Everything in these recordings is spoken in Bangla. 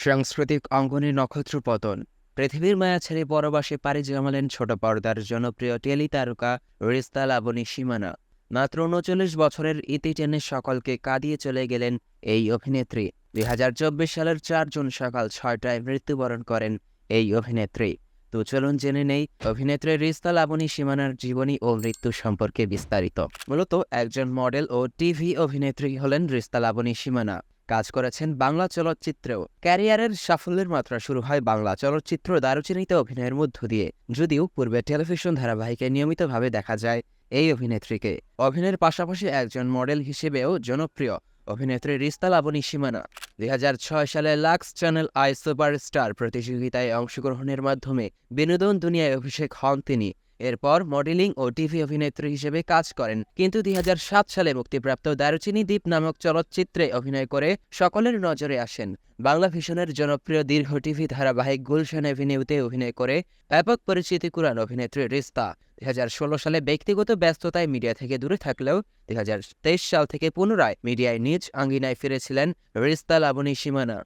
সাংস্কৃতিক অঙ্গনে নক্ষত্রপতন। পৃথিবীর মায়া ছেড়ে পরবাসে পাড়ি জমালেন ছোট পর্দার জনপ্রিয় টেলি তারকা রিস্তা লাবণী সীমানা। মাত্র ৩৯ বছরের ইতি টেনে সকলকে কাঁদিয়ে চলে গেলেন এই অভিনেত্রী। ২০২৪ সালের ৪ জুন সকাল ৬টায় মৃত্যুবরণ করেন এই অভিনেত্রী। তো চলুন জেনে নেই অভিনেত্রী রিস্তা লাবণী সীমানার জীবনী ও মৃত্যু সম্পর্কে বিস্তারিত। মূলত একজন মডেল ও টিভি অভিনেত্রী হলেন রিস্তা লাবণী সীমানা। কাজ করেছেন বাংলা চলচ্চিত্রেও। ক্যারিয়ারের সাফল্যের মাত্রা শুরু হয় বাংলা চলচ্চিত্র দারুচিনিতে অভিনয়ের মধ্য দিয়ে। যদিও পূর্বে টেলিভিশন ধারাবাহিকে নিয়মিতভাবে দেখা যায় এই অভিনেত্রীকে। অভিনয়ের পাশাপাশি একজন মডেল হিসেবেও জনপ্রিয় অভিনেত্রী রিস্তা লাবণী সীমানা ২০০৬ সালে লাক্স চ্যানেল আই সুপারস্টার প্রতিযোগিতায় অংশগ্রহণের মাধ্যমে বিনোদন দুনিয়ায় অভিষেক হন তিনি। এরপর মডেলিং ও টিভি অভিনেত্রী হিসেবে কাজ করেন, কিন্তু ২০০৭ সালে মুক্তিপ্রাপ্ত দারুচিনি দ্বীপ নামক চলচ্চিত্রে অভিনয় করে সকলের নজরে আসেন। বাংলা ভিশনের জনপ্রিয় দীর্ঘ টিভি ধারাবাহিক গুলশান এভিনিউতে অভিনয় করে ব্যাপক পরিচিতি কুড়ান অভিনেত্রী রিস্তা। ২০১৬ সালে ব্যক্তিগত ব্যস্ততায় মিডিয়া থেকে দূরে থাকলেও ২০২৩ সাল থেকে পুনরায় মিডিয়ায় নিজ আঙ্গিনায় ফিরেছিলেন রিস্তা লাবণী সীমানা।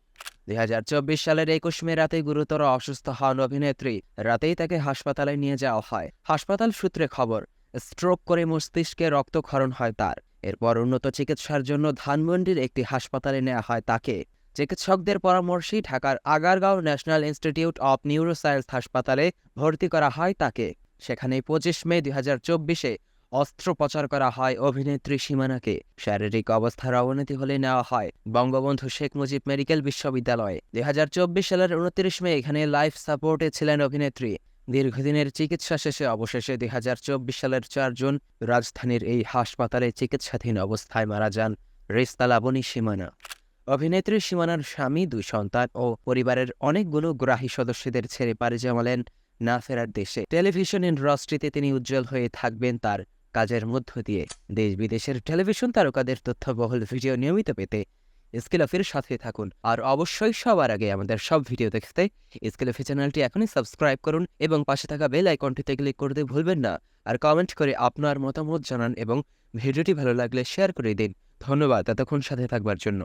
২০২৪ সালের ২১ মে রাতে গুরুতর অসুস্থ হন অভিনেত্রী। রাতেই তাকে হাসপাতালে নিয়ে যাওয়া হয়। হাসপাতাল সূত্রে খবর, স্ট্রোক করে মস্তিষ্কে রক্তক্ষরণ হয় তার। এরপর উন্নত চিকিৎসার জন্য ধানমন্ডির একটি হাসপাতালে নেওয়া হয় তাকে। চিকিৎসকদের পরামর্শেই ঢাকার Agargaon national institute of neuroscience হাসপাতালে ভর্তি করা হয় তাকে। সেখানে ২৫ মে ২০২৪-এ অস্ত্রোপচার করা হয় অভিনেত্রী সীমানাকে। শারীরিক অবস্থার অবনতি হলে নেওয়া হয় বঙ্গবন্ধু শেখ মুজিব মেডিকেল বিশ্ববিদ্যালয়ে। ২০২৪ সালের ২৯ মে এখানে লাইফ সাপোর্টে ছিলেন অভিনেত্রী। দীর্ঘদিনের চিকিৎসা শেষে অবশেষে ২০২৪ সালের ৪ জুন রাজধানীর এই হাসপাতালে চিকিৎসাধীন অবস্থায় মারা যান রিস্তা লাবণী সীমানা। অভিনেত্রী সীমানার স্বামী, ২ সন্তান ও পরিবারের অনেকগুলো গ্রাহী সদস্যদের ছেড়ে পাড়ি জমালেন না ফেরার দেশে। টেলিভিশন ইন্ডাস্ট্রিতে তিনি উজ্জ্বল হয়ে থাকবেন তার কাজের মধ্য দিয়ে। দেশ বিদেশের টেলিভিশন তারকাদের তথ্যবহুল ভিডিও নিয়মিত পেতে স্কিলফের সাথে থাকুন। আর অবশ্যই সবার আগে আমাদের সব ভিডিও দেখতে স্কিলফি চ্যানেলটি এখনই সাবস্ক্রাইব করুন এবং পাশে থাকা বেল আইকনটিতে ক্লিক করতে ভুলবেন না। আর কমেন্ট করে আপনার মতামত জানান এবং ভিডিওটি ভালো লাগলে শেয়ার করে দিন। ধন্যবাদ এতক্ষণ সাথে থাকবার জন্য।